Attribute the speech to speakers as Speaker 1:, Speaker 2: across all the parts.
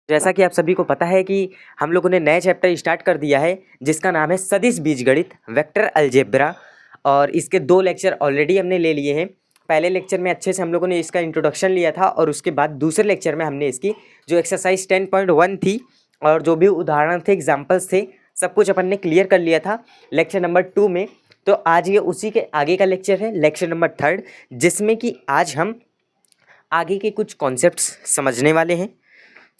Speaker 1: जैसा कि आप सभी को पता है कि हम लोगों ने नया चैप्टर स्टार्ट कर दिया है जिसका नाम है सदिश बीजगणित वेक्टर अलजेब्रा। और इसके 2 लेक्चर ऑलरेडी हमने ले लिए हैं। पहले लेक्चर में अच्छे से हम लोगों ने इसका इंट्रोडक्शन लिया था और उसके बाद दूसरे लेक्चर में हमने इसकी जो एक्सरसाइज 10.1 थी और जो भी उदाहरण थे, एग्जाम्पल्स थे, सब कुछ अपन ने क्लियर कर लिया था लेक्चर नंबर 2 में। तो आज ये उसी के आगे का लेक्चर है, लेक्चर नंबर 3, जिसमें कि आज हम आगे के कुछ कॉन्सेप्ट्स समझने वाले हैं।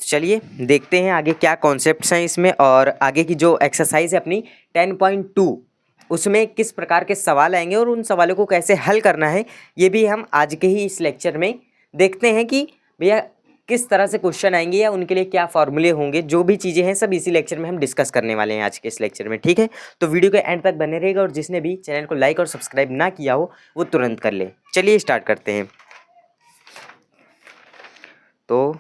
Speaker 1: चलिए देखते हैं आगे क्या कॉन्सेप्ट्स हैं इसमें, और आगे की जो एक्सरसाइज है अपनी 10.2 उसमें किस प्रकार के सवाल आएंगे और उन सवालों को कैसे हल करना है, ये भी हम आज के ही इस लेक्चर में देखते हैं कि भैया किस तरह से क्वेश्चन आएंगे या उनके लिए क्या फॉर्मूले होंगे। जो भी चीज़ें हैं सब इसी लेक्चर में हम डिस्कस करने वाले हैं आज के इस लेक्चर में। ठीक है, तो वीडियो के एंड तक बने रहेगा और जिसने भी चैनल को लाइक और सब्सक्राइब ना किया हो वो तुरंत कर ले। चलिए स्टार्ट करते हैं। तो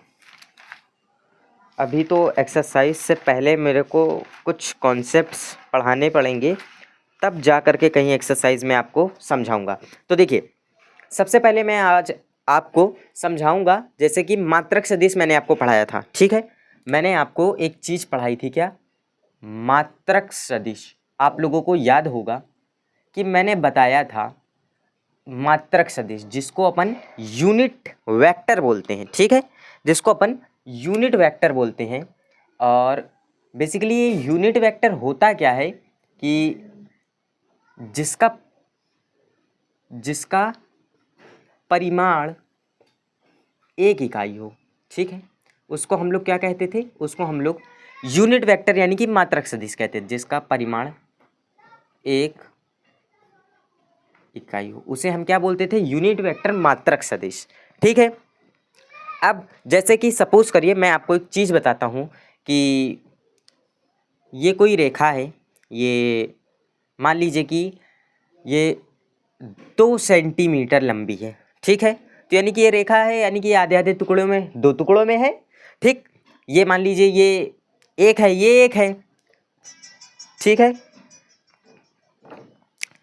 Speaker 1: अभी तो एक्सरसाइज से पहले मेरे को कुछ कॉन्सेप्ट्स पढ़ाने पड़ेंगे, तब जा कर के कहीं एक्सरसाइज में आपको समझाऊंगा। तो देखिए, सबसे पहले मैं आज आपको समझाऊंगा, जैसे कि मात्रक सदिश मैंने आपको पढ़ाया था। ठीक है, मैंने आपको एक चीज़ पढ़ाई थी, क्या? मात्रक सदिश। आप लोगों को याद होगा कि मैंने बताया था मात्रक सदिश जिसको अपन यूनिट वेक्टर बोलते हैं। ठीक है, जिसको अपन यूनिट वेक्टर बोलते हैं। और बेसिकली ये यूनिट वेक्टर होता क्या है कि जिसका परिमाण एक इकाई हो। ठीक है, उसको हम लोग क्या कहते थे? उसको हम लोग यूनिट वेक्टर यानी कि मात्रक सदिश कहते थे। जिसका परिमाण एक इकाई हो उसे हम क्या बोलते थे? यूनिट वेक्टर मात्रक सदिश। ठीक है, अब जैसे कि सपोज करिए मैं आपको एक चीज़ बताता हूँ कि ये कोई रेखा है, ये मान लीजिए कि ये 2 सेंटीमीटर लंबी है। ठीक है, तो यानी कि ये रेखा है, यानी कि आधे आधे टुकड़ों में, 2 टुकड़ों में है। ठीक, ये मान लीजिए ये एक है, ये एक है। ठीक है,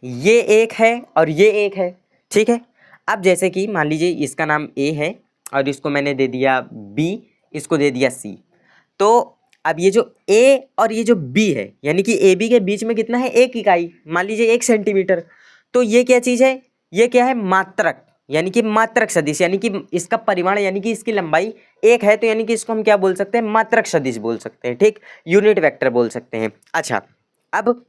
Speaker 1: ये एक है और ये एक है। ठीक है, अब जैसे कि मान लीजिए इसका नाम ए है और इसको मैंने दे दिया बी, इसको दे दिया सी। तो अब ये जो ए और ये जो बी है, यानी कि ए बी के बीच में कितना है? एक इकाई, मान लीजिए 1 सेंटीमीटर। तो ये क्या चीज़ है? ये क्या है? मात्रक, यानी कि मात्रक सदिश, यानी कि इसका परिमाण यानी कि इसकी लंबाई 1 है, तो यानी कि इसको हम क्या बोल सकते हैं? मात्रक सदिश बोल सकते हैं। ठीक, यूनिट वेक्टर बोल सकते हैं। अच्छा, अब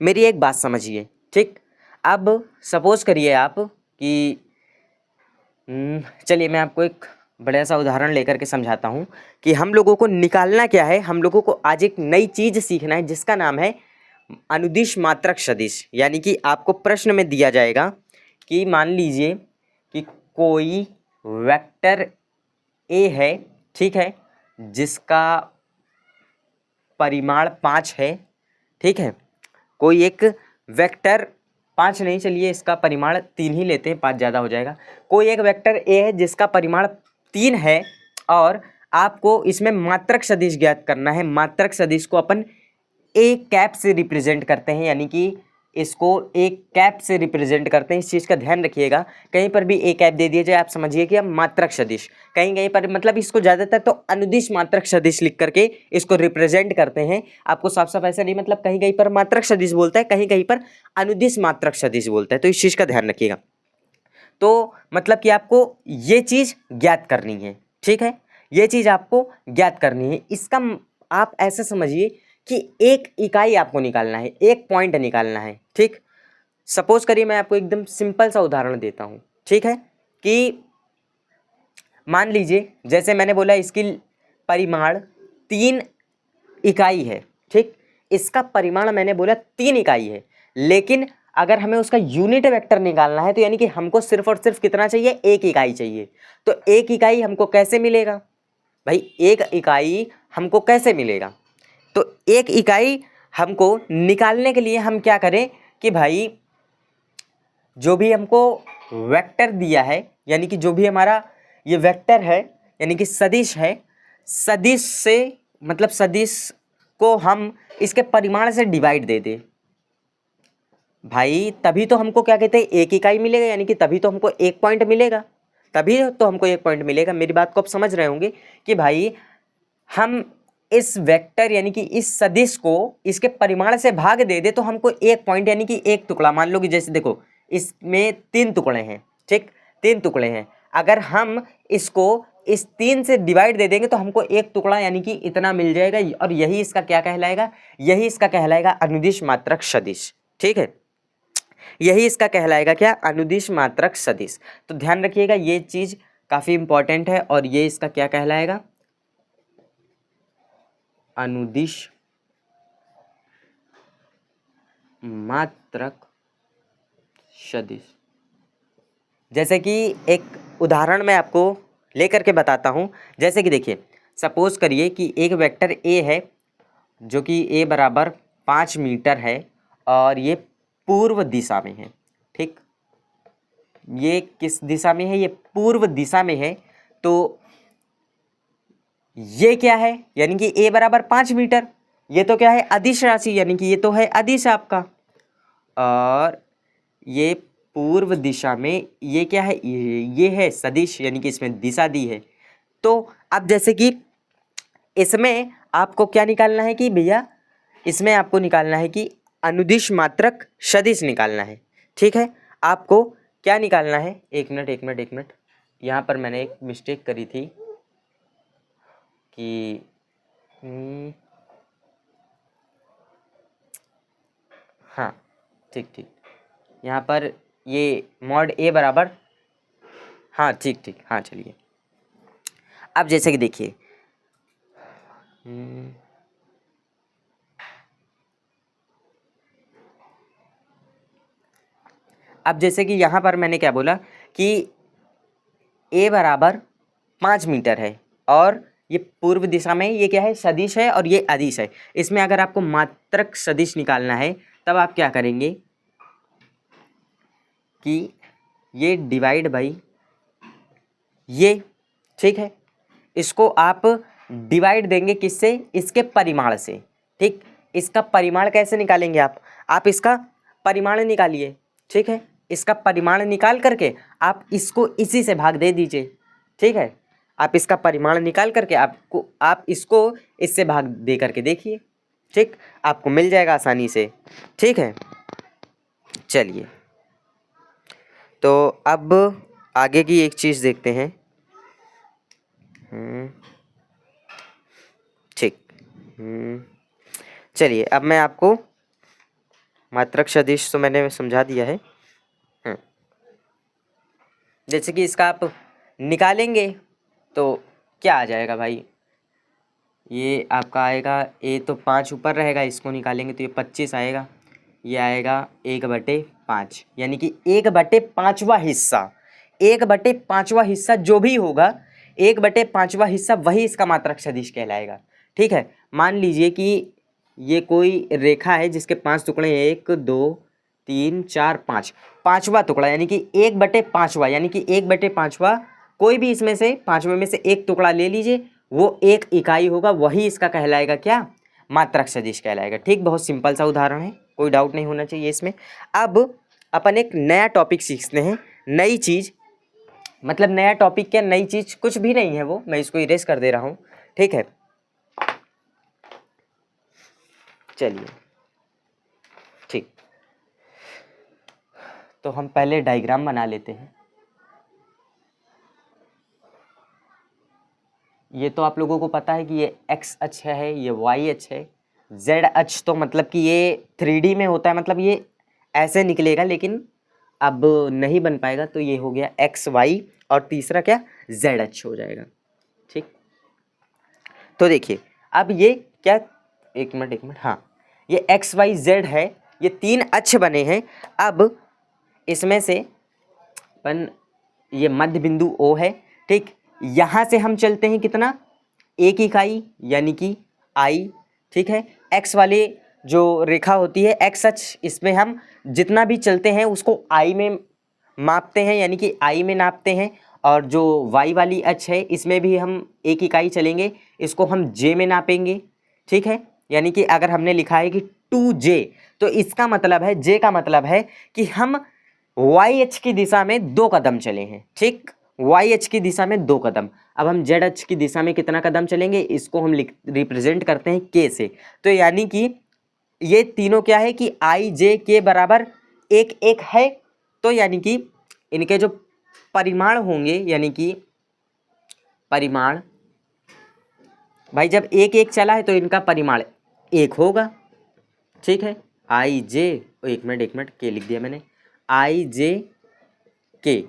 Speaker 1: मेरी एक बात समझिए। ठीक, अब सपोज करिए आप कि चलिए मैं आपको एक बड़ा सा उदाहरण लेकर के समझाता हूँ कि हम लोगों को निकालना क्या है। हम लोगों को आज एक नई चीज़ सीखना है जिसका नाम है अनुदिश मात्रक सदिश। यानी कि आपको प्रश्न में दिया जाएगा कि मान लीजिए कि कोई वेक्टर ए है, ठीक है, जिसका परिमाण 5 है। ठीक है, कोई एक वेक्टर 5 नहीं, चलिए इसका परिमाण 3 ही लेते हैं, 5 ज़्यादा हो जाएगा। कोई एक वेक्टर ए है जिसका परिमाण 3 है और आपको इसमें मात्रक सदिश ज्ञात करना है। मात्रक सदिश को अपन ए कैप से रिप्रेजेंट करते हैं, यानी कि इसको एक कैप से रिप्रेजेंट करते हैं। इस चीज़ का ध्यान रखिएगा, कहीं पर भी ए कैप दे दिया जाए आप समझिए कि अब मात्रक सदिश, कहीं कहीं पर मतलब इसको ज़्यादातर तो अनुदिश मात्रक सदिश लिख करके इसको रिप्रेजेंट करते हैं। आपको साफ साफ ऐसा नहीं, मतलब कहीं कहीं पर मात्रक सदिश बोलता है, कहीं कहीं पर अनुदिश मात्रक सदिश बोलता है, तो इस चीज़ का ध्यान रखिएगा। तो मतलब कि आपको ये चीज़ ज्ञात करनी है। ठीक है, ये चीज़ आपको ज्ञात करनी है। इसका आप ऐसे समझिए कि एक इकाई आपको निकालना है, एक पॉइंट निकालना है। ठीक, सपोज करिए मैं आपको एकदम सिंपल सा उदाहरण देता हूँ। ठीक है, कि मान लीजिए जैसे मैंने बोला इसकी परिमाण 3 इकाई है। ठीक, इसका परिमाण मैंने बोला 3 इकाई है, लेकिन अगर हमें उसका यूनिट वेक्टर निकालना है तो यानी कि हमको सिर्फ और सिर्फ कितना चाहिए? 1 इकाई चाहिए। तो 1 इकाई हमको कैसे मिलेगा भाई? 1 इकाई हमको कैसे मिलेगा? तो 1 इकाई हमको निकालने के लिए हम क्या करें कि भाई जो भी हमको वेक्टर दिया है, यानी कि जो भी हमारा ये वेक्टर है यानी कि सदिश है, सदिश से मतलब सदिश को हम इसके परिमाण से डिवाइड दे दें भाई, तभी तो हमको क्या कहते हैं? 1 इकाई मिलेगा, यानी कि तभी तो हमको 1 पॉइंट मिलेगा, तभी तो हमको 1 पॉइंट मिलेगा। मेरी बात को आप समझ रहे होंगे कि भाई हम इस वेक्टर यानी कि इस सदिश को इसके परिमाण से भाग दे दे तो हमको एक पॉइंट यानी कि एक टुकड़ा, मान लो कि जैसे देखो इसमें 3 टुकड़े हैं, ठीक, 3 टुकड़े हैं, अगर हम इसको इस 3 से डिवाइड दे देंगे तो हमको एक टुकड़ा यानी कि इतना मिल जाएगा, और यही इसका क्या कहलाएगा, यही इसका कहलाएगा अनुदिश मात्रक सदिश। ठीक है, यही इसका कहलाएगा क्या, अनुदिश मात्रक सदिश। तो ध्यान रखिएगा ये चीज काफी इंपॉर्टेंट है, और ये इसका क्या कहलाएगा, अनुदिश मात्रक सदिश। जैसे कि एक उदाहरण मैं आपको लेकर के बताता हूँ। जैसे कि देखिए, सपोज करिए कि एक वेक्टर ए है जो कि ए बराबर 5 मीटर है और ये पूर्व दिशा में है। ठीक, ये किस दिशा में है, ये पूर्व दिशा में है। तो ये क्या है, यानी कि ए बराबर 5 मीटर, ये तो क्या है, अदिश राशि, यानी कि ये तो है अदिश आपका, और ये पूर्व दिशा में ये क्या है, ये है सदिश, यानी कि इसमें दिशा दी है। तो अब जैसे कि इसमें आपको क्या निकालना है कि भैया, इसमें आपको निकालना है कि अनुदिश मात्रक सदिश निकालना है। ठीक है, आपको क्या निकालना है, एक मिनट, यहाँ पर मैंने एक मिस्टेक करी थी कि हाँ ठीक, यहाँ पर ये मॉड ए बराबर, हाँ ठीक, हाँ चलिए। अब जैसे कि देखिए, अब जैसे कि यहाँ पर मैंने क्या बोला कि ए बराबर 5 मीटर है और ये पूर्व दिशा में, ये क्या है, सदिश है और ये अदिश है। इसमें अगर आपको मात्रक सदिश निकालना है तब आप क्या करेंगे कि ये डिवाइड बाई ये, ठीक है, इसको आप डिवाइड देंगे किससे, इसके परिमाण से। ठीक, इसका परिमाण कैसे निकालेंगे आप इसका परिमाण निकालिए। ठीक है, इसका परिमाण निकाल करके आप इसको इसी से भाग दे दीजिए। ठीक है, आप इसका परिमाण निकाल करके आप इसको इससे भाग दे करके देखिए। ठीक, आपको मिल जाएगा आसानी से। ठीक है, चलिए तो अब आगे की एक चीज़ देखते हैं। ठीक, चलिए अब मैं आपको मात्रक सदिश तो मैंने समझा दिया है। जैसे कि इसका आप निकालेंगे तो क्या आ जाएगा भाई, ये आपका आएगा, ए तो 5 ऊपर रहेगा, इसको निकालेंगे तो ये 25 आएगा, ये आएगा 1/5, यानी कि 1/5वां हिस्सा, 1/5वां हिस्सा जो भी होगा, 1/5वां हिस्सा वही इसका मात्रक सदिश कहलाएगा। ठीक है, मान लीजिए कि ये कोई रेखा है जिसके 5 टुकड़े, 1 2 3 4 5, 5वां टुकड़ा यानी कि 1/5वां, यानी कि 1/5वां कोई भी इसमें से 5वें में से एक टुकड़ा ले लीजिए, वो एक इकाई होगा, वही इसका कहलाएगा क्या, मात्रक सदिश कहलाएगा। ठीक, बहुत सिंपल सा उदाहरण है, कोई डाउट नहीं होना चाहिए इसमें। अब अपन एक नया टॉपिक सीखते हैं, नई चीज़, मतलब नया टॉपिक क्या, नई चीज़ कुछ भी नहीं है, वो मैं इसको इरेज कर दे रहा हूँ। ठीक है, चलिए ठीक, तो हम पहले डायग्राम बना लेते हैं। ये तो आप लोगों को पता है कि ये एक्स अक्ष है, ये वाई अक्ष है, जेड अक्ष तो मतलब कि ये 3D में होता है, मतलब ये ऐसे निकलेगा, लेकिन अब नहीं बन पाएगा, तो ये हो गया एक्स वाई, और तीसरा क्या, जेड अक्ष हो जाएगा। ठीक, तो देखिए अब ये क्या, एक मिनट, हाँ, ये एक्स वाई जेड है, ये 3 अक्ष बने हैं। अब इसमें से अपन, ये मध्य बिंदु ओ है। ठीक, यहाँ से हम चलते हैं कितना, एक इकाई, यानी कि आई। ठीक है, एक्स वाली जो रेखा होती है एक्स अक्ष, इसमें हम जितना भी चलते हैं उसको आई में मापते हैं, यानी कि आई में नापते हैं। और जो वाई वाली अक्ष है इसमें भी हम एक इकाई चलेंगे, इसको हम जे में नापेंगे। ठीक है, यानी कि अगर हमने लिखा है कि 2J, तो इसका मतलब है, जे का मतलब है कि हम वाई अक्ष की दिशा में 2 कदम चले हैं। ठीक, वाई अक्ष की दिशा में 2 कदम। अब हम जेड अक्ष की दिशा में कितना कदम चलेंगे, इसको हम रिप्रेजेंट करते हैं के से। तो यानी कि ये तीनों क्या है कि आई जे के बराबर 1 1 है। तो यानी कि इनके जो परिमाण होंगे, यानी कि परिमाण भाई जब 1 1 चला है तो इनका परिमाण 1 होगा। ठीक है, आई जे, एक मिनट के लिख दिया मैंने, आई जे के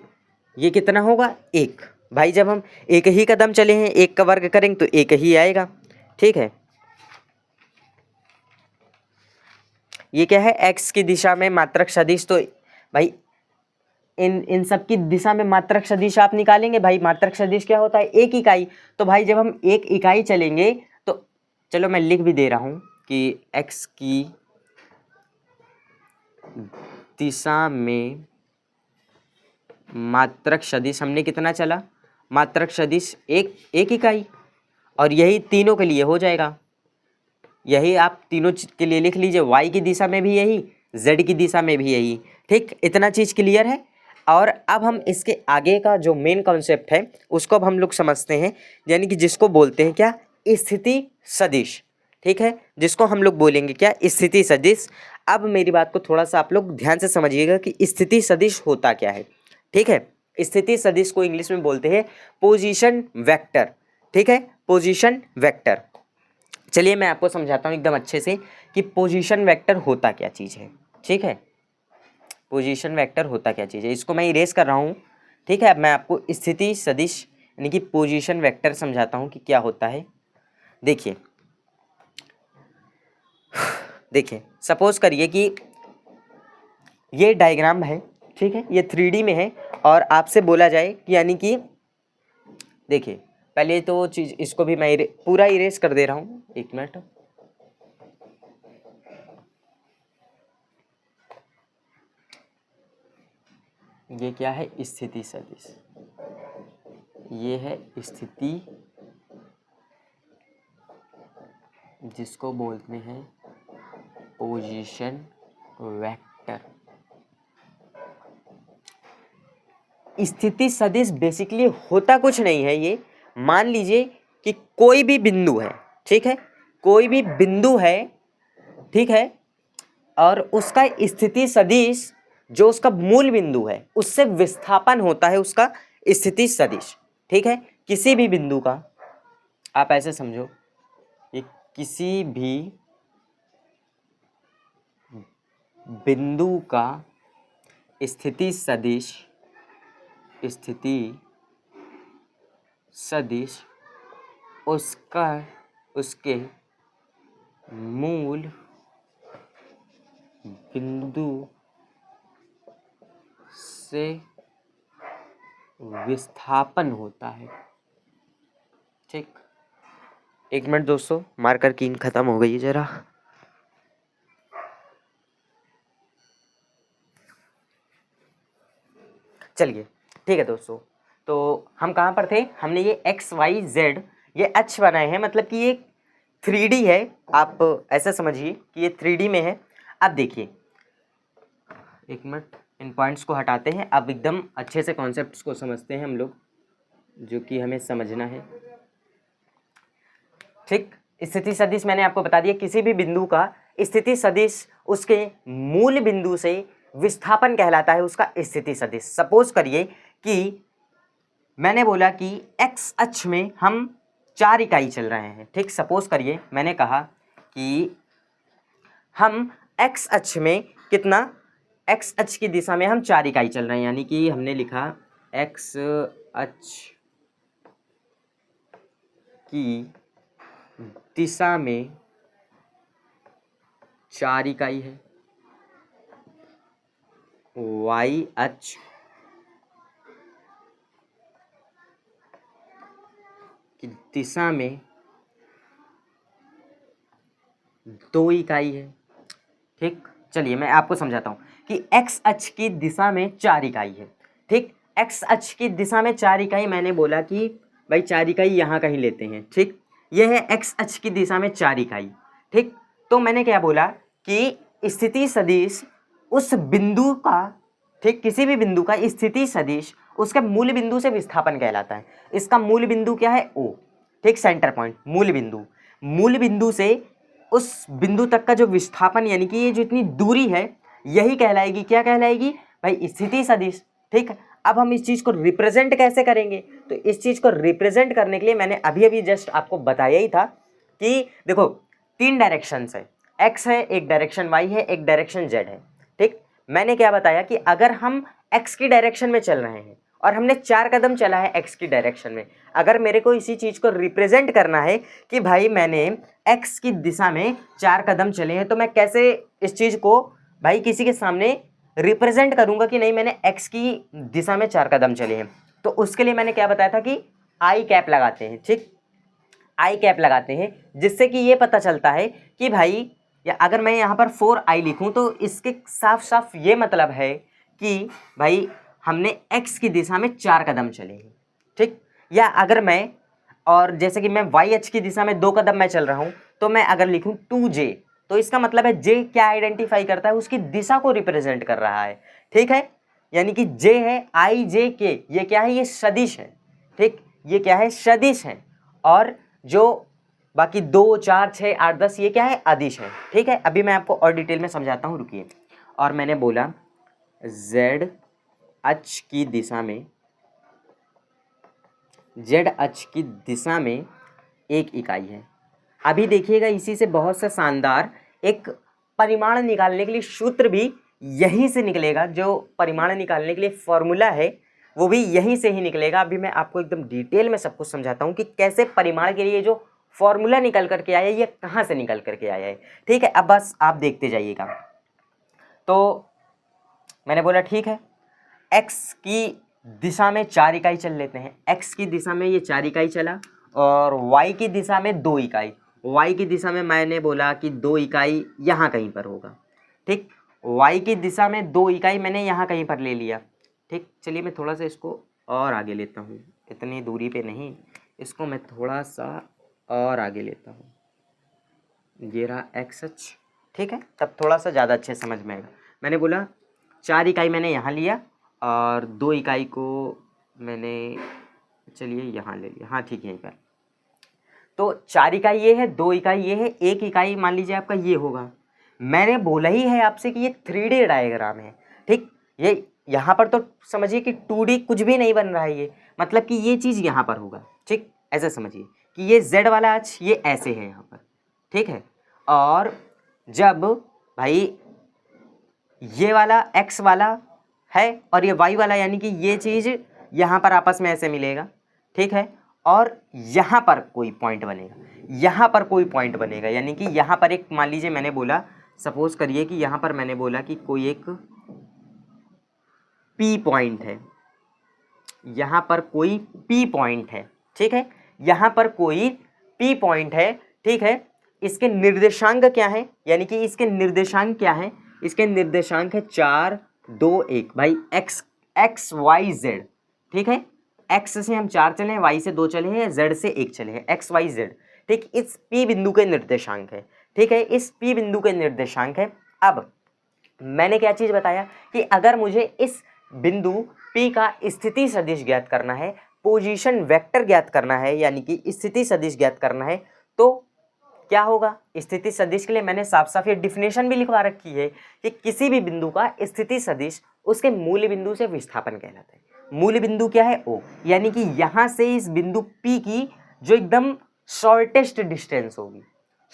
Speaker 1: ये कितना होगा 1। भाई जब हम एक ही कदम चले हैं, 1 का वर्ग करेंगे तो 1 ही आएगा। ठीक है, ये क्या है, एक्स की दिशा में मात्रक सदिश। तो भाई इन सब की दिशा में मात्रक सदिश आप निकालेंगे। भाई मात्रक सदिश क्या होता है, 1 इकाई। तो भाई जब हम 1 इकाई चलेंगे तो चलो मैं लिख भी दे रहा हूं कि एक्स की दिशा में मात्रक सदिश हमने कितना चला, मात्रक सदिश 1 इकाई। और यही तीनों के लिए हो जाएगा, यही आप तीनों के लिए लिख लीजिए, y की दिशा में भी यही, z की दिशा में भी यही। ठीक, इतना चीज़ क्लियर है। और अब हम इसके आगे का जो मेन कॉन्सेप्ट है उसको अब हम लोग समझते हैं, यानी कि जिसको बोलते हैं क्या, स्थिति सदिश। ठीक है, जिसको हम लोग बोलेंगे क्या, स्थिति सदिश। अब मेरी बात को थोड़ा सा आप लोग ध्यान से समझिएगा कि स्थिति सदिश होता क्या है। ठीक है, स्थिति सदिश को इंग्लिश में बोलते हैं पोजीशन वेक्टर। ठीक है, पोजीशन वेक्टर। चलिए मैं आपको समझाता हूँ एकदम अच्छे से कि पोजीशन वेक्टर होता क्या चीज़ है। ठीक है, पोजीशन वेक्टर होता क्या चीज़ है, इसको मैं इरेज कर रहा हूँ। ठीक है, अब मैं आपको स्थिति सदिश यानी कि पोजीशन वेक्टर समझाता हूँ कि क्या होता है। देखिए देखिए, सपोज करिए कि ये डायग्राम है। ठीक है, ये 3D में है और आपसे बोला जाए कि यानी कि देखिए, पहले तो चीज़ इसको भी मैं पूरा इरेज कर दे रहा हूँ, 1 मिनट। ये क्या है, स्थिति सदिश, ये है स्थिति जिसको बोलते हैं पोजीशन वेक्टर। स्थिति सदिश बेसिकली होता कुछ नहीं है, ये मान लीजिए कि कोई भी बिंदु है। ठीक है, कोई भी बिंदु है। ठीक है, और उसका स्थिति सदिश जो उसका मूल बिंदु है उससे विस्थापन होता है उसका स्थिति सदिश। ठीक है, किसी भी बिंदु का, आप ऐसे समझो कि किसी भी बिंदु का स्थिति सदिश, स्थिति सदिश उसके मूल बिंदु से विस्थापन होता है। ठीक, 1 मिनट दोस्तों, मार्कर की इंक खत्म हो गई है जरा। चलिए ठीक है दोस्तों, तो हम कहाँ पर थे, हमने ये एक्स वाई जेड ये अक्ष बनाए हैं, मतलब कि ये 3D है। आप ऐसा समझिए कि ये 3D में है। अब देखिए, 1 मिनट, इन पॉइंट्स को हटाते हैं, अब एकदम अच्छे से कॉन्सेप्ट्स को समझते हैं हम लोग, जो कि हमें समझना है। ठीक, स्थिति सदिश मैंने आपको बता दिया, किसी भी बिंदु का स्थिति सदिश उसके मूल बिंदु से विस्थापन कहलाता है उसका स्थिति सदिश। सपोज करिए कि मैंने बोला कि एक्स अक्ष में हम 4 इकाई चल रहे हैं। ठीक, सपोज करिए मैंने कहा कि हम एक्स अक्ष में कितना, एक्स अक्ष की दिशा में हम 4 इकाई चल रहे हैं, यानी कि हमने लिखा एक्स अक्ष की दिशा में 4 इकाई है, वाई अक्ष की दिशा में 2 इकाई है। ठीक, चलिए मैं आपको समझाता हूँ कि एक्स अक्ष की दिशा में 4 इकाई है। ठीक, एक्स अक्ष की दिशा में 4 इकाई, मैंने बोला कि भाई 4 इकाई यहाँ कहीं लेते हैं। ठीक, यह है एक्स अक्ष की दिशा में 4 इकाई। ठीक, तो मैंने क्या बोला कि स्थिति सदिश उस बिंदु का ठीक, किसी भी बिंदु का स्थिति सदिश उसके मूल बिंदु से विस्थापन कहलाता है। इसका मूल बिंदु क्या है? O। ठीक, सेंटर पॉइंट, मूल बिंदु। मूल बिंदु से उस बिंदु तक का जो विस्थापन यानी कि ये जो इतनी दूरी है यही कहलाएगी, क्या कहलाएगी भाई? स्थिति सदिश। ठीक, अब हम इस चीज को रिप्रेजेंट कैसे करेंगे? तो इस चीज को रिप्रेजेंट करने के लिए मैंने अभी अभी जस्ट आपको बताया ही था कि देखो 3 डायरेक्शंस है, एक्स है, एक डायरेक्शन वाई है, एक डायरेक्शन जेड है। ठीक, मैंने क्या बताया कि अगर हम एक्स की डायरेक्शन में चल रहे हैं और हमने 4 कदम चला है एक्स की डायरेक्शन में, अगर मेरे को इसी चीज को रिप्रेजेंट करना है कि भाई मैंने एक्स की दिशा में 4 कदम चले हैं, तो मैं कैसे इस चीज को भाई किसी के सामने रिप्रेजेंट करूंगा कि नहीं मैंने एक्स की दिशा में 4 कदम चले हैं? तो उसके लिए मैंने क्या बताया था कि आई कैप लगाते हैं। ठीक, आई कैप लगाते हैं जिससे कि ये पता चलता है कि भाई, या अगर मैं यहाँ पर 4i लिखूँ तो इसके साफ साफ ये मतलब है कि भाई हमने x की दिशा में 4 कदम चले हैं। ठीक, या अगर मैं, और जैसे कि मैं वाई अक्ष की दिशा में 2 कदम मैं चल रहा हूँ, तो मैं अगर लिखूँ 2j, तो इसका मतलब है j क्या आइडेंटिफाई करता है? उसकी दिशा को रिप्रेजेंट कर रहा है। ठीक है, यानी कि j है आई जे के, ये क्या है? ये सदिश है। ठीक, ये क्या है? सदिश है। और जो बाकी 2 4 6 8 10 ये क्या है? अदिश है। ठीक है, अभी मैं आपको और डिटेल में समझाता हूँ, रुकिए। और मैंने बोला z अक्ष की दिशा में, z अक्ष की दिशा में 1 इकाई है। अभी देखिएगा इसी से बहुत सा शानदार एक परिमाण निकालने के लिए सूत्र भी यहीं से निकलेगा। जो परिमाण निकालने के लिए फॉर्मूला है वो भी यहीं से ही निकलेगा। अभी मैं आपको एकदम डिटेल में सब कुछ समझाता हूँ कि कैसे परिमाण के लिए जो फॉर्मूला निकल करके आया है ये कहाँ से निकल करके आया है। ठीक है, अब बस आप देखते जाइएगा। तो मैंने बोला ठीक है, एक्स की दिशा में 4 इकाई चल लेते हैं। एक्स की दिशा में ये 4 इकाई चला और वाई की दिशा में 2 इकाई। वाई की दिशा में मैंने बोला कि 2 इकाई यहाँ कहीं पर होगा। ठीक, वाई की दिशा में 2 इकाई मैंने यहाँ कहीं पर ले लिया। ठीक, चलिए मैं थोड़ा सा इसको और आगे लेता हूँ, इतनी दूरी पे नहीं, इसको मैं थोड़ा सा और आगे लेता हूँ। ये रहा एक्स अक्ष। ठीक है, तब थोड़ा सा ज़्यादा अच्छे समझ में आएगा। मैंने बोला 4 इकाई मैंने यहाँ लिया और 2 इकाई को मैंने, चलिए यहाँ ले लिया। हाँ ठीक है, यहीं पर। तो 4 इकाई ये है, 2 इकाई ये है, 1 इकाई मान लीजिए आपका ये होगा। मैंने बोला ही है आपसे कि ये 3D डायग्राम है। ठीक, ये यहाँ पर तो समझिए कि 2D कुछ भी नहीं बन रहा है, ये मतलब कि ये चीज़ यहाँ पर होगा। ठीक, ऐसा समझिए कि ये Z वाला अक्ष ये ऐसे है यहाँ पर। ठीक है, और जब भाई ये वाला X वाला है और ये Y वाला, यानी कि ये चीज़ यहाँ पर आपस में ऐसे मिलेगा। ठीक है, और यहाँ पर कोई पॉइंट बनेगा, यहाँ पर कोई पॉइंट बनेगा, यानी कि यहाँ पर एक, मान लीजिए मैंने बोला, सपोज करिए कि यहाँ पर मैंने बोला कि कोई एक P पॉइंट है, यहाँ पर कोई P पॉइंट है। ठीक है, यहाँ पर कोई P पॉइंट है। ठीक है, इसके निर्देशांक क्या है? यानी कि इसके निर्देशांक क्या है? इसके निर्देशांक है 4 2 1 भाई x y z। ठीक है, x से हम 4 चले हैं, y से 2 चले हैं, z से 1 चले हैं, x y z। ठीक, इस P बिंदु के निर्देशांक है। ठीक है, इस P बिंदु के निर्देशांक है। अब मैंने क्या चीज़ बताया कि अगर मुझे इस बिंदु P का स्थिति सदिश ज्ञात करना है, पोजीशन वेक्टर ज्ञात करना है, यानी कि स्थिति सदिश ज्ञात करना है, तो क्या होगा? स्थिति सदिश के लिए मैंने साफ साफ ये डिफिनेशन भी लिखवा रखी है कि किसी भी बिंदु का स्थिति सदिश उसके मूल बिंदु से विस्थापन कहलाता है। मूल बिंदु क्या है? O, यानी कि यहाँ से इस बिंदु P की जो एकदम शॉर्टेस्ट डिस्टेंस होगी,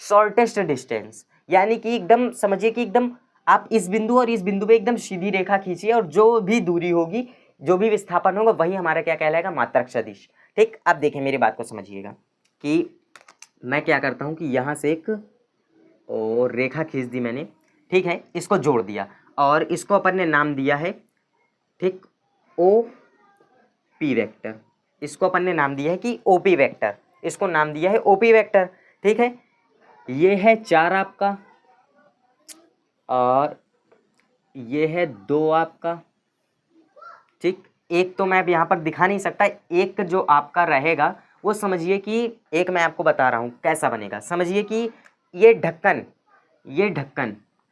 Speaker 1: शॉर्टेस्ट डिस्टेंस, यानी कि एकदम समझिए कि एकदम आप इस बिंदु और इस बिंदु पे एकदम सीधी रेखा खींचिए और जो भी दूरी होगी, जो भी विस्थापन होगा, वही हमारा क्या कहलाएगा? मात्रक सदिश। ठीक, अब देखें मेरी बात को समझिएगा कि मैं क्या करता हूँ कि यहाँ से एक और रेखा खींच दी मैंने। ठीक है, इसको जोड़ दिया और इसको अपन ने नाम दिया है, ठीक, ओ पी वेक्टर। इसको अपन ने नाम दिया है कि ओपी वेक्टर, इसको नाम दिया है ओपी वेक्टर। ठीक है, ये है 4 आपका और ये है 2 आपका। ठीक, एक तो मैं अब यहाँ पर दिखा नहीं सकता, एक जो आपका रहेगा वो समझिए कि एक मैं आपको बता रहा हूँ कैसा बनेगा। समझिए कि ये ढक्कन,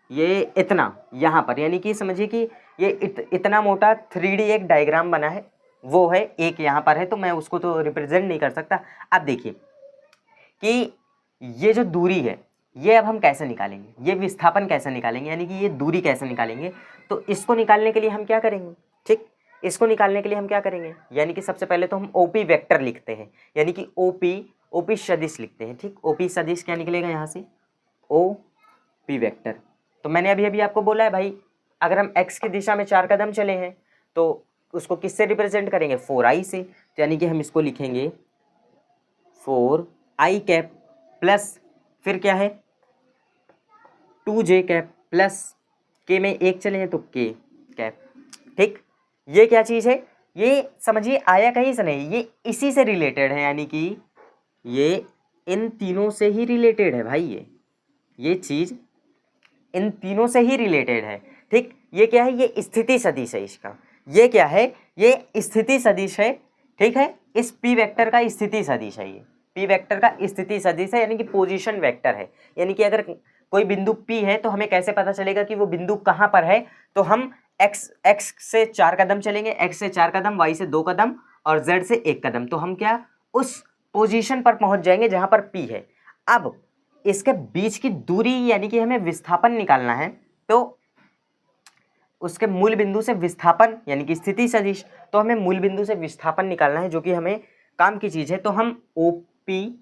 Speaker 1: ये इतना यहाँ पर, यानी कि समझिए कि ये इतना मोटा 3D एक डायग्राम बना है, वो है एक यहाँ पर है, तो मैं उसको तो रिप्रेजेंट नहीं कर सकता। अब देखिए कि ये जो दूरी है ये अब हम कैसे निकालेंगे, ये विस्थापन कैसे निकालेंगे, यानी कि ये दूरी कैसे निकालेंगे। तो इसको निकालने के लिए हम क्या करेंगे, ठीक, इसको निकालने के लिए हम क्या करेंगे, यानी कि सबसे पहले तो हम ओपी वेक्टर लिखते हैं, यानी कि ओपी सदिश लिखते हैं, ठीक। ओपी सदिश क्या निकलेगा यहाँ से, ओपी वेक्टर। तो मैंने अभी अभी आपको बोला है भाई, अगर हम एक्स की दिशा में 4 कदम चले हैं तो उसको किससे रिप्रेजेंट करेंगे, 4i से। तो यानी कि हम इसको लिखेंगे 4i कैप प्लस फिर क्या है 2j कैप प्लस के में 1 चले हैं तो k कैप, ठीक। ये क्या चीज़ है, ये समझिए आया कहीं से नहीं, ये इसी से रिलेटेड है, यानी कि ये इन तीनों से ही रिलेटेड है भाई, ये चीज़ इन तीनों से ही रिलेटेड है, ठीक। ये क्या है, ये स्थिति सदिश है इसका, ये क्या है, ये स्थिति सदिश है, ठीक है। इस पी वेक्टर का स्थिति सदिश है, ये पी वेक्टर का स्थिति सदिश है, यानी कि पोजीशन वेक्टर है। यानी कि अगर कोई बिंदु पी है तो हमें कैसे पता चलेगा कि वो बिंदु कहाँ पर है, तो हम एक्स से 4 कदम चलेंगे, एक्स से 4 कदम, वाई से 2 कदम और जेड से 1 कदम, तो हम क्या उस पोजीशन पर पहुंच जाएंगे जहां पर पी है। अब इसके बीच की दूरी यानी कि हमें विस्थापन निकालना है, तो उसके मूल बिंदु से विस्थापन यानी कि स्थिति सदिश, तो हमें मूल बिंदु से विस्थापन निकालना है, जो कि हमें काम की चीज है। तो हम ओपी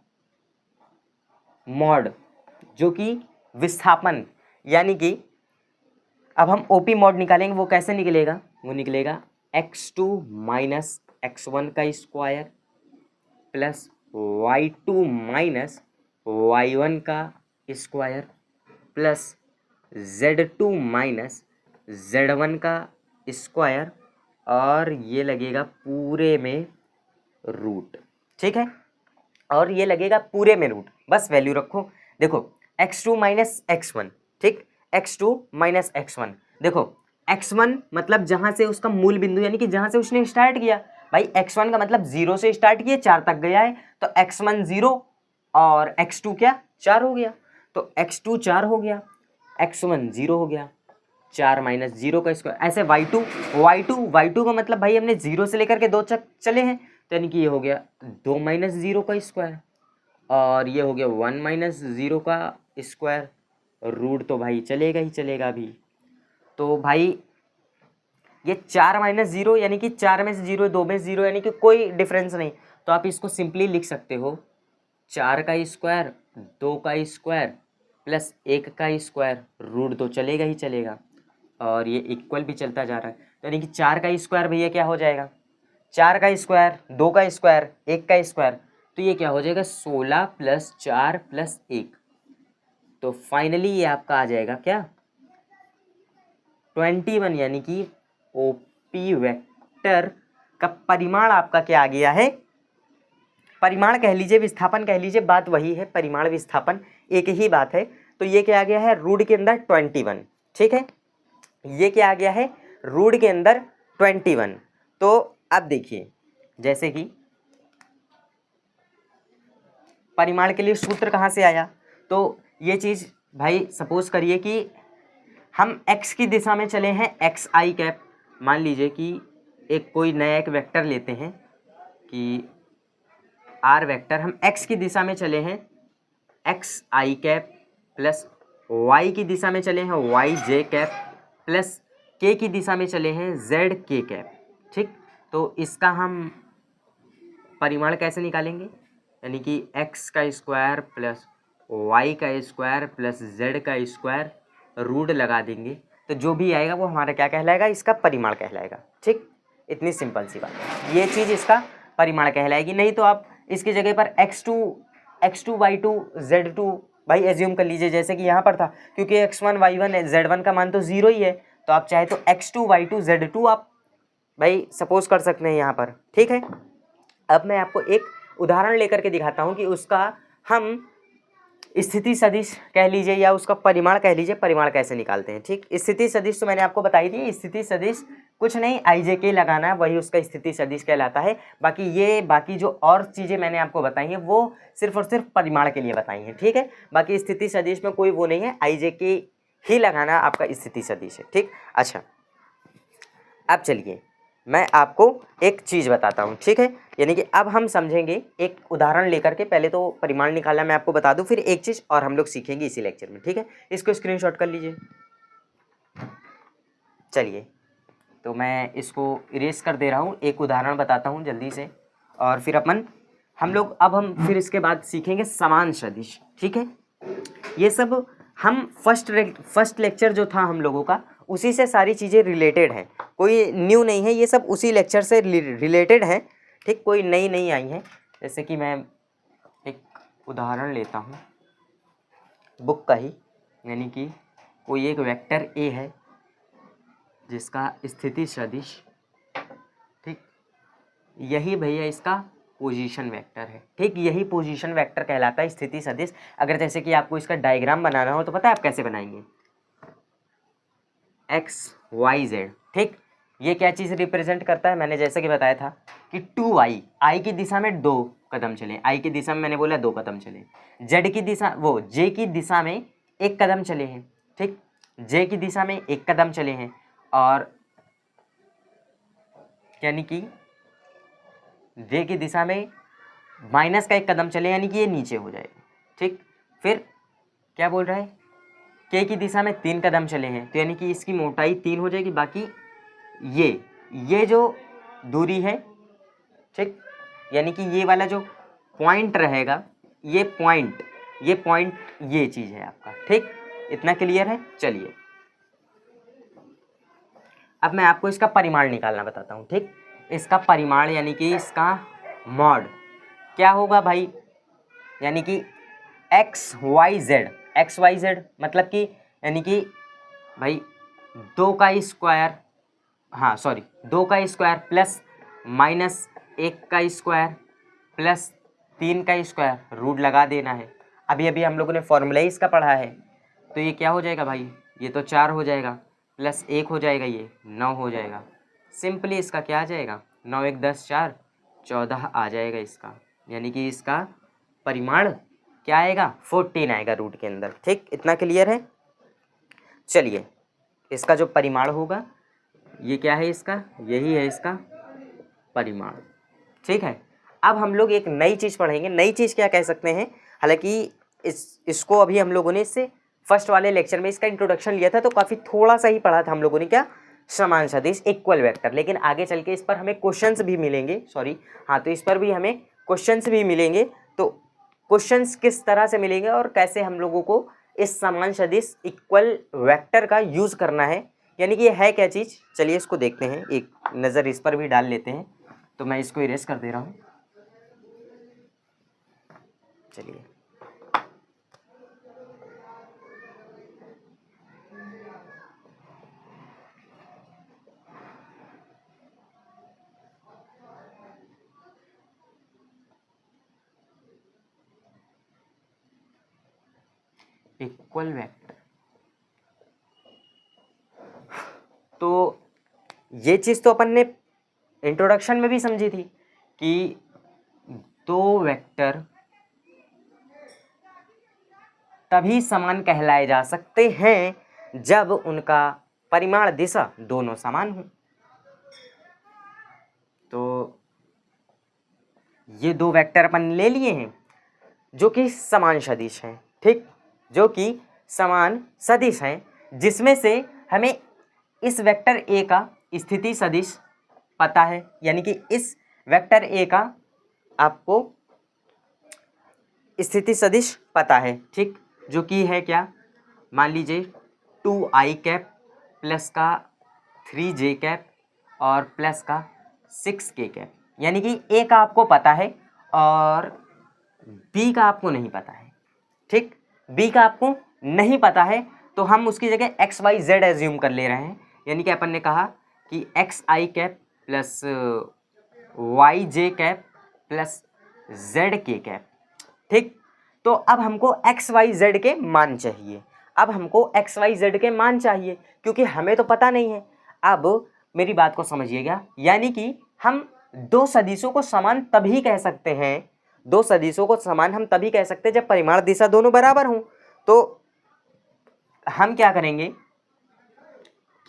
Speaker 1: मॉड जो कि विस्थापन, यानी कि अब हम ओपी मॉड निकालेंगे, वो कैसे निकलेगा, वो निकलेगा x2 माइनस x1 का square plus y2 minus y1 का square plus z2 minus z1 का स्क्वायर, और ये लगेगा पूरे में रूट, ठीक है। और ये लगेगा पूरे में रूट, बस वैल्यू रखो। देखो x2 माइनस x1, ठीक, x2 माइनस x1। देखो x1 मतलब जहां से उसका मूल बिंदु यानी कि जहां से उसने स्टार्ट किया, भाई x1 का मतलब 0 से स्टार्ट किया 4 तक गया है, तो x1 0 और x2 क्या 4 हो गया, तो x2 4 हो गया, x1 0 हो गया, 4 माइनस 0 का स्क्वायर। ऐसे y2 का मतलब भाई हमने 0 से लेकर के 2 तक चले हैं, तो यानी कि ये हो गया 2 माइनस 0 का स्क्वायर, और ये हो गया 1 माइनस 0 का स्क्वायर, रूट तो भाई चलेगा ही चलेगा अभी। तो भाई ये 4 माइनस 0 यानी कि 4 में से 0, 2 में से 0, यानी कि कोई डिफरेंस नहीं, तो आप इसको सिंपली लिख सकते हो 4 का स्क्वायर 2 का स्क्वायर प्लस 1 का स्क्वायर, रूट तो चलेगा ही चलेगा, और ये इक्वल भी चलता जा रहा है, तो यानी कि 4 का स्क्वायर भैया क्या हो जाएगा, 4 का स्क्वायर 2 का स्क्वायर 1 का स्क्वायर, तो ये क्या हो जाएगा 16 प्लस 4 प्लस 1, तो फाइनली ये आपका आ जाएगा क्या 21, यानी कि ओपी वेक्टर का परिमाण आपका क्या आ गया है, परिमाण कह लीजिए विस्थापन कह लीजिए, बात वही है, परिमाण विस्थापन एक ही बात है। तो ये क्या आ गया है रूट के अंदर 21, ठीक है, ये क्या आ गया है रूट के अंदर 21। तो अब देखिए जैसे कि परिमाण के लिए सूत्र कहाँ से आया, तो ये चीज़ भाई सपोज करिए कि हम x की दिशा में चले हैं एक्स आई कैप, मान लीजिए कि एक कोई नया एक वेक्टर लेते हैं कि r वेक्टर, हम x की दिशा में चले हैं x i cap plus y की दिशा में चले हैं वाई जे कैप प्लस k की दिशा में चले हैं जेड के कैप, ठीक। तो इसका हम परिमाण कैसे निकालेंगे, यानी कि x का स्क्वायर प्लस y का स्क्वायर प्लस z का स्क्वायर, रूट लगा देंगे, तो जो भी आएगा वो हमारा क्या कहलाएगा, इसका परिमाण कहलाएगा, ठीक। इतनी सिंपल सी बात है, ये चीज़ इसका परिमाण कहलाएगी। नहीं तो आप इसकी जगह पर x2 y2 z2 भाई एज्यूम कर लीजिए, जैसे कि यहाँ पर था, क्योंकि x1 y1 z1 का मान तो 0 ही है, तो आप चाहे तो x2 y2 z2 आप भाई सपोज कर सकते हैं यहाँ पर, ठीक है। अब मैं आपको एक उदाहरण लेकर के दिखाता हूँ कि उसका हम स्थिति सदिश कह लीजिए या उसका परिमाण कह लीजिए, परिमाण कैसे निकालते हैं, ठीक। स्थिति सदिश तो मैंने आपको बताई थी, स्थिति सदिश कुछ नहीं IJK लगाना है, वही उसका स्थिति सदिश कहलाता है। बाकी जो और चीज़ें मैंने आपको बताई हैं वो सिर्फ और सिर्फ परिमाण के लिए बताई हैं, ठीक है। बाकी स्थिति सदिश में कोई वो नहीं है, IJK ही लगाना आपका स्थिति सदिश है, ठीक। अच्छा अब चलिए मैं आपको एक चीज़ बताता हूँ, ठीक है। यानी कि अब हम समझेंगे एक उदाहरण लेकर के। पहले तो परिमाण निकालना मैं आपको बता दूँ, फिर एक चीज़ और हम लोग सीखेंगे इसी लेक्चर में, ठीक है। इसको स्क्रीनशॉट कर लीजिए। चलिए तो मैं इसको इरेज कर दे रहा हूँ, एक उदाहरण बताता हूँ जल्दी से, और फिर हम फिर इसके बाद सीखेंगे समान सदिश, ठीक है। ये सब हम फर्स्ट लेक्चर जो था हम लोगों का, उसी से सारी चीज़ें रिलेटेड हैं, कोई न्यू नहीं है, ये सब उसी लेक्चर से रिलेटेड है, ठीक। कोई नई नहीं आई है। जैसे कि मैं एक उदाहरण लेता हूँ बुक का ही, यानी कि कोई एक वेक्टर ए है जिसका स्थिति सदिश, ठीक, यही भैया इसका पोजीशन वेक्टर है, ठीक। यही पोजीशन वेक्टर कहलाता है स्थिति सदिश। अगर जैसे कि आपको इसका डायग्राम बनाना हो तो पता है आप कैसे बनाएंगे, एक्स वाई जेड, ठीक। ये क्या चीज़ रिप्रेजेंट करता है, मैंने जैसे कि बताया था कि 2i, आई की दिशा में 2 कदम चले, आई की दिशा में मैंने बोला 2 कदम चले, जेड की दिशा जे की दिशा में 1 कदम चले हैं, ठीक। जे की दिशा में 1 कदम चले हैं, और यानी कि जे की दिशा में माइनस का 1 कदम चले, यानी कि ये नीचे हो जाएगा, ठीक। फिर क्या बोल रहा है, के की दिशा में 3 कदम चले हैं, तो यानी कि इसकी मोटाई 3 हो जाएगी। बाकी ये जो दूरी है, ठीक, यानी कि ये वाला जो पॉइंट रहेगा, ये पॉइंट ये चीज़ है आपका, ठीक। इतना क्लियर है। चलिए अब मैं आपको इसका परिमाण निकालना बताता हूँ, ठीक। इसका परिमाण यानी कि इसका मॉड क्या होगा भाई, यानी कि एक्स वाई जेड मतलब कि यानी कि भाई 2 का स्क्वायर, हाँ सॉरी 2 का स्क्वायर प्लस माइनस 1 का स्क्वायर प्लस 3 का स्क्वायर, रूट लगा देना है। अभी अभी हम लोगों ने फॉर्मूला ही इसका पढ़ा है, तो ये क्या हो जाएगा भाई, ये तो 4 हो जाएगा, प्लस 1 हो जाएगा, ये 9 हो जाएगा। सिंपली इसका क्या आ जाएगा, 9 1 10 4 14 आ जाएगा इसका, यानी कि इसका परिमाण क्या आएगा, 14 आएगा रूट के अंदर, ठीक। इतना क्लियर है। चलिए इसका जो परिमाण होगा ये क्या है, इसका यही है इसका परिमाण, ठीक है। अब हम लोग एक नई चीज़ पढ़ेंगे। नई चीज़ क्या कह सकते हैं, हालांकि इसको अभी हम लोगों ने इससे फर्स्ट वाले लेक्चर में इसका इंट्रोडक्शन लिया था, तो काफ़ी थोड़ा सा ही पढ़ा था हम लोगों ने, क्या, समान सदिश इक्वल वेक्टर। लेकिन आगे चल के इस पर हमें क्वेश्चंस भी मिलेंगे, तो इस पर भी हमें क्वेश्चंस भी मिलेंगे। तो क्वेश्चंस किस तरह से मिलेंगे और कैसे हम लोगों को इस समान सदिश इक्वल वेक्टर का यूज़ करना है, यानी कि ये है क्या चीज़, चलिए इसको देखते हैं, एक नज़र इस पर भी डाल लेते हैं। तो मैं इसको इरेज कर दे रहा हूँ। चलिए इक्वल वेक्टर, तो ये चीज़ तो अपन ने इंट्रोडक्शन में भी समझी थी कि दो वेक्टर तभी समान कहलाए जा सकते हैं जब उनका परिमाण दिशा दोनों समान हो। तो ये 2 वेक्टर अपन ले लिए हैं जो कि समान सदिश हैं, ठीक, जो कि समान सदिश हैं, जिसमें से हमें इस वेक्टर ए का स्थिति सदिश पता है, यानी कि इस वेक्टर ए का आपको स्थिति सदिश पता है, ठीक, जो कि है क्या, मान लीजिए 2i कैप प्लस का 3j कैप और प्लस का 6k कैप, यानी कि ए का आपको पता है और बी का आपको नहीं पता है, ठीक। बी का आपको नहीं पता है तो हम उसकी जगह एक्स वाई जेड एज्यूम कर ले रहे हैं, यानी कि अपन ने कहा कि x i cap plus Y J cap plus Z k cap, ठीक। तो अब हमको एक्स वाई जेड के मान चाहिए, क्योंकि हमें तो पता नहीं है। अब मेरी बात को समझिएगा, यानी कि हम दो सदिशों को समान तभी कह सकते हैं, हम तभी कह सकते हैं जब परिमाण दिशा दोनों बराबर हों। तो हम क्या करेंगे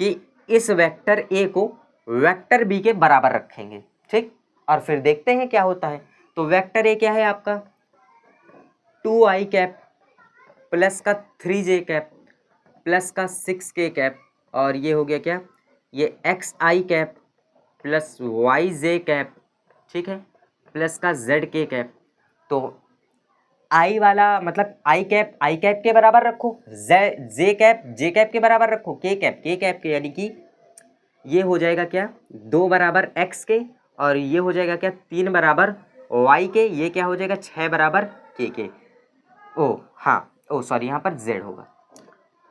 Speaker 1: कि इस वेक्टर ए को वेक्टर बी के बराबर रखेंगे, ठीक। और फिर देखते हैं क्या होता है। तो वेक्टर ए क्या है आपका 2i कैप प्लस का 3j कैप प्लस का 6k कैप, और ये हो गया क्या, ये xi cap plus yj cap, ठीक है, प्लस का zk कैप। तो आई वाला मतलब आई कैप के बराबर रखो, जे कैप के बराबर रखो, के कैप के, यानी कि ये हो जाएगा क्या 2 बराबर x के, और ये हो जाएगा क्या 3 बराबर y के, ये क्या हो जाएगा 6 बराबर के। ओ हाँ, ओ सॉरी, यहाँ पर z होगा।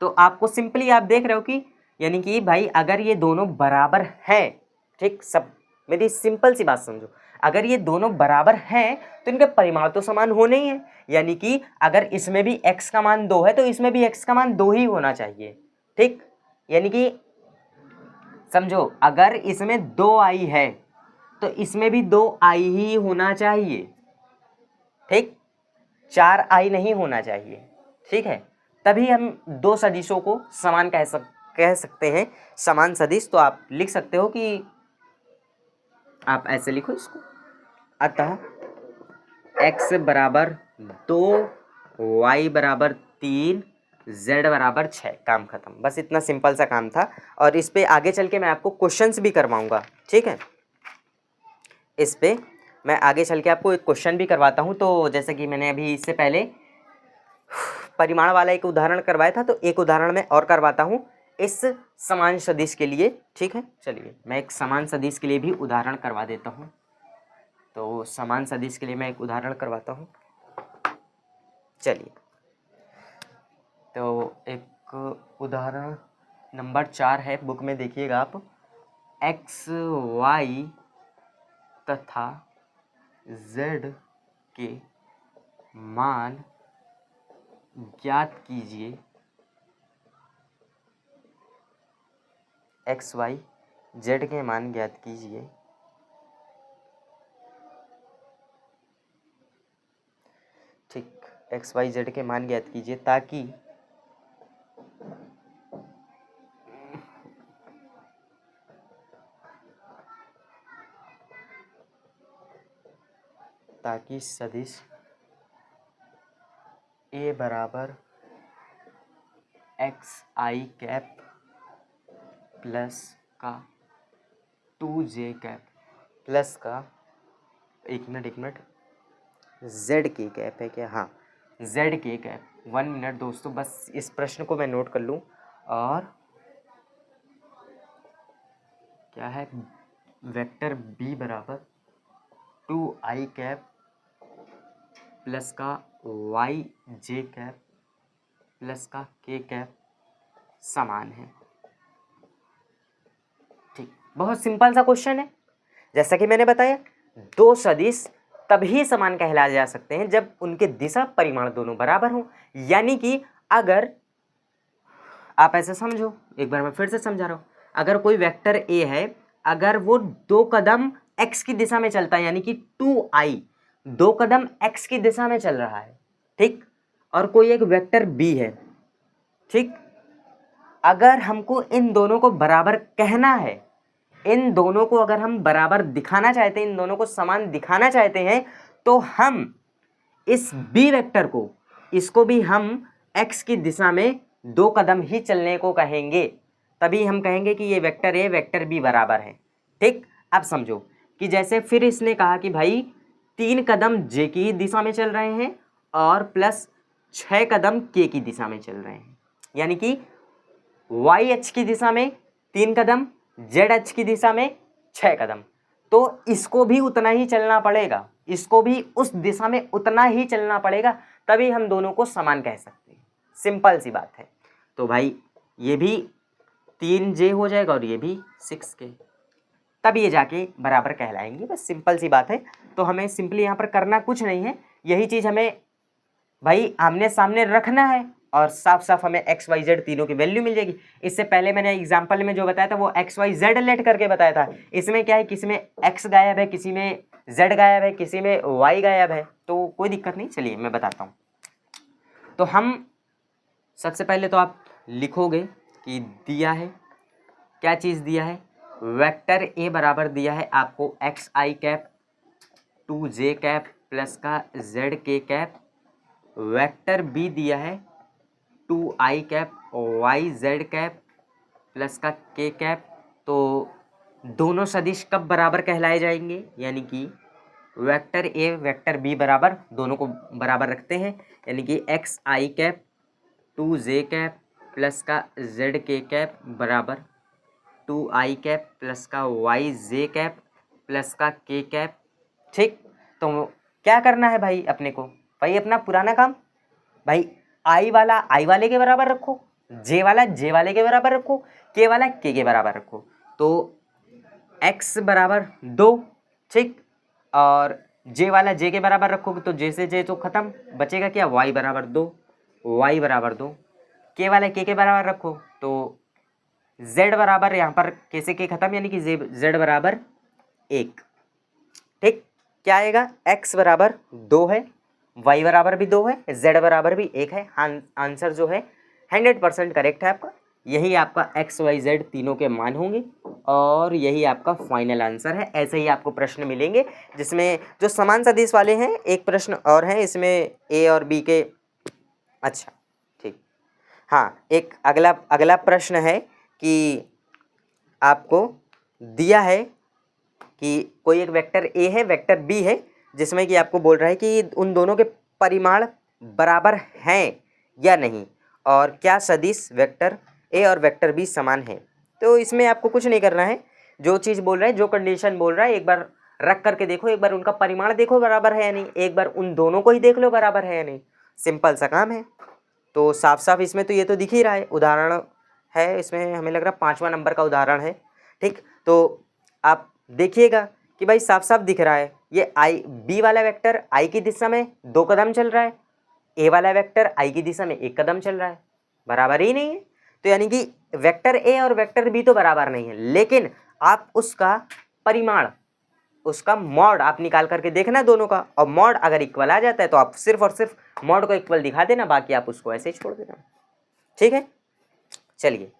Speaker 1: तो आपको सिंपली आप देख रहे हो कि यानी कि भाई अगर ये दोनों बराबर है, ठीक, सब मेरी सिंपल सी बात समझो, अगर ये दोनों बराबर हैं तो इनके परिमाण तो समान होने ही है, यानी कि अगर इसमें भी x का मान 2 है तो इसमें भी x का मान 2 ही होना चाहिए, ठीक। यानी कि समझो अगर इसमें 2i है तो इसमें भी 2i ही होना चाहिए, ठीक, 4i नहीं होना चाहिए, ठीक है। तभी हम दो सदिशों को समान कह सकते हैं, समान सदिश। तो आप लिख सकते हो कि आप ऐसे लिखो इसको, अतः x बराबर 2, y बराबर 3, z बराबर 6, काम खत्म। बस इतना सिंपल सा काम था, और इस पे आगे चल के मैं आपको क्वेश्चंस भी करवाऊंगा, ठीक है। इस पे मैं आगे चल के आपको एक क्वेश्चन भी करवाता हूँ। तो जैसे कि मैंने अभी इससे पहले परिमाण वाला एक उदाहरण करवाया था, तो एक उदाहरण मैं और करवाता हूँ इस समान सदिश के लिए, ठीक है। चलिए मैं एक समान सदिश के लिए भी उदाहरण करवा देता हूँ। तो समान सदिश के लिए मैं एक उदाहरण करवाता हूँ। चलिए, तो एक उदाहरण नंबर 4 है, बुक में देखिएगा आप। x y तथा z के मान ज्ञात कीजिए। x y z के मान ज्ञात कीजिए। ठीक, x y z के मान ज्ञात कीजिए ताकि सदिश a बराबर एक्स आई कैप प्लस का 2j कैप प्लस का एक मिनट जेड के कैप है क्या, हाँ जेड के कैप। 1 मिनट दोस्तों, बस इस प्रश्न को मैं नोट कर लूँ। और क्या है, वेक्टर बी बराबर 2i कैप प्लस का वाई जे कैप प्लस का के कैप समान है, ठीक। बहुत सिंपल सा क्वेश्चन है। जैसा कि मैंने बताया, दो सदिश तभी समान कहलाए जा सकते हैं जब उनके दिशा परिमाण दोनों बराबर हों। यानी कि अगर आप ऐसे समझो, एक बार मैं फिर से समझा रहा हूं, अगर कोई वेक्टर ए है, अगर वो 2 कदम x की दिशा में चलता है, यानी कि 2i 2 कदम x की दिशा में चल रहा है, ठीक। और कोई एक वेक्टर b है, ठीक। अगर हमको इन दोनों को बराबर कहना है, इन दोनों को अगर हम बराबर दिखाना चाहते हैं, इन दोनों को समान दिखाना चाहते हैं, तो हम इस बी वेक्टर को, इसको भी हम x की दिशा में 2 कदम ही चलने को कहेंगे। तभी हम कहेंगे कि ये वेक्टर ए वेक्टर बी बराबर है, ठीक। अब समझो कि जैसे फिर इसने कहा कि भाई 3 कदम जे की दिशा में चल रहे हैं और प्लस 6 कदम के की दिशा में चल रहे हैं, यानी कि वाई एच की दिशा में 3 कदम, जेड एच की दिशा में 6 कदम। तो इसको भी उतना ही चलना पड़ेगा, इसको भी उस दिशा में उतना ही चलना पड़ेगा, तभी हम दोनों को समान कह सकते हैं। सिंपल सी बात है। तो भाई ये भी 3j हो जाएगा और ये भी 6k, तब ये जाके बराबर कहलाएंगे। बस सिंपल सी बात है। तो हमें सिंपली यहाँ पर करना कुछ नहीं है, यही चीज़ हमें भाई आमने सामने रखना है और साफ साफ हमें एक्स वाई जेड तीनों की वैल्यू मिल जाएगी। इससे पहले मैंने एग्जांपल में जो बताया था वो एक्स वाई जेड लेट करके बताया था। इसमें क्या है, किसी में एक्स गायब है, किसी में जेड गायब है, किसी में वाई गायब है, तो कोई दिक्कत नहीं। चलिए मैं बताता हूँ। तो हम सबसे पहले तो आप लिखोगे कि दिया है, क्या चीज़ दिया है, वेक्टर ए बराबर दिया है आपको x i cap 2j cap plus का z k cap, vector b दिया है 2i cap y z cap plus का के कैप। तो दोनों सदिश कब बराबर कहलाए जाएंगे, यानी कि वेक्टर ए वेक्टर बी बराबर, दोनों को बराबर रखते हैं, यानी कि x i cap 2j cap plus का जेड के कैप बराबर 2i कैप प्लस का वाई जे कैप प्लस का के कैप। ठीक, तो क्या करना है भाई अपने को, भाई अपना पुराना काम, भाई आई वाला आई वाले के बराबर रखो, जे वाला जे वाले के बराबर रखो, के वाला के बराबर रखो। तो x बराबर 2, ठीक, और जे वाला जे के बराबर रखोगे तो जे से जे तो खत्म, बचेगा क्या, y बराबर 2, y बराबर 2, के वाला के बराबर रखो तो z बराबर, यहाँ पर के से के खत्म, यानी कि z बराबर 1। ठीक, क्या आएगा, x बराबर 2 है, y बराबर भी 2 है, z बराबर भी 1 है। आंसर जो है 100% करेक्ट है आपका। यही आपका x y z तीनों के मान होंगे और यही आपका फाइनल आंसर है। ऐसे ही आपको प्रश्न मिलेंगे जिसमें जो समान सदिश वाले हैं, एक प्रश्न और है इसमें a और b के। अच्छा ठीक, हाँ, एक अगला प्रश्न है कि आपको दिया है कि कोई एक वेक्टर ए है वेक्टर बी है, जिसमें कि आपको बोल रहा है कि उन दोनों के परिमाण बराबर हैं या नहीं, और क्या सदिश वेक्टर ए और वेक्टर बी समान है। तो इसमें आपको कुछ नहीं करना है, जो चीज़ बोल रहा है, जो कंडीशन बोल रहा है, एक बार रख करके देखो, एक बार उनका परिमाण देखो बराबर है या नहीं, एक बार उन दोनों को ही देख लो बराबर है या नहीं, सिंपल सा काम है। तो साफ साफ इसमें तो ये तो दिख ही रहा है, उदाहरण है इसमें, हमें लग रहा है 5वां नंबर का उदाहरण है। ठीक, तो आप देखिएगा कि भाई साफ साफ दिख रहा है, ये आई बी वाला वेक्टर आई की दिशा में 2 कदम चल रहा है, ए वाला वेक्टर आई की दिशा में 1 कदम चल रहा है, बराबर ही नहीं है। तो यानी कि वेक्टर ए और वेक्टर बी तो बराबर नहीं है, लेकिन आप उसका परिमाण, उसका मॉड आप निकाल करके देखना दोनों का, और मॉड अगर इक्वल आ जाता है तो आप सिर्फ और सिर्फ मॉड को इक्वल दिखा देना, बाकी आप उसको ऐसे ही छोड़ देना। ठीक है, चलिए,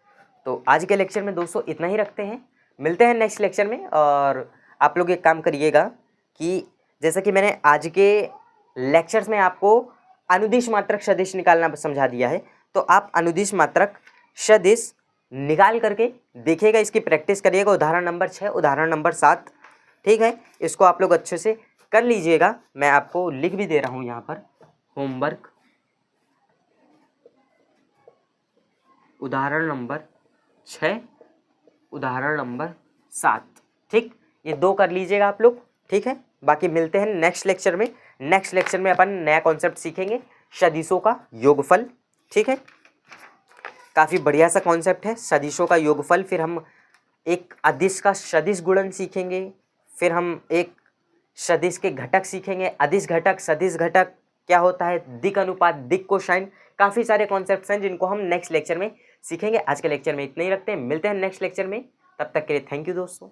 Speaker 1: तो आज के लेक्चर में दोस्तों इतना ही रखते हैं, मिलते हैं नेक्स्ट लेक्चर में। और आप लोग एक काम करिएगा कि जैसा कि मैंने आज के लेक्चर्स में आपको अनुदिश मात्रक सदिश निकालना समझा दिया है, तो आप अनुदिश मात्रक सदिश निकाल करके देखिएगा, इसकी प्रैक्टिस करिएगा। उदाहरण नंबर 6, उदाहरण नंबर 7, ठीक है, इसको आप लोग अच्छे से कर लीजिएगा। मैं आपको लिख भी दे रहा हूँ यहाँ पर, होमवर्क उदाहरण नंबर 6, उदाहरण नंबर 7, ठीक, ये 2 कर लीजिएगा आप लोग। ठीक है, बाकी मिलते हैं नेक्स्ट लेक्चर में। नेक्स्ट लेक्चर में अपन नया कॉन्सेप्ट सीखेंगे, सदिशों का योगफल। ठीक है, काफ़ी बढ़िया सा कॉन्सेप्ट है सदिशों का योगफल। फिर हम एक अदिश का सदिश गुणन सीखेंगे, फिर हम एक सदिश के घटक सीखेंगे, अदिश घटक, सदिश घटक क्या होता है, दिक अनुपात, दिक कोसाइन, काफ़ी सारे कॉन्सेप्ट्स हैं जिनको हम नेक्स्ट लेक्चर में सीखेंगे। आज के लेक्चर में इतना ही रखते हैं, मिलते हैं नेक्स्ट लेक्चर में, तब तक के लिए थैंक यू दोस्तों।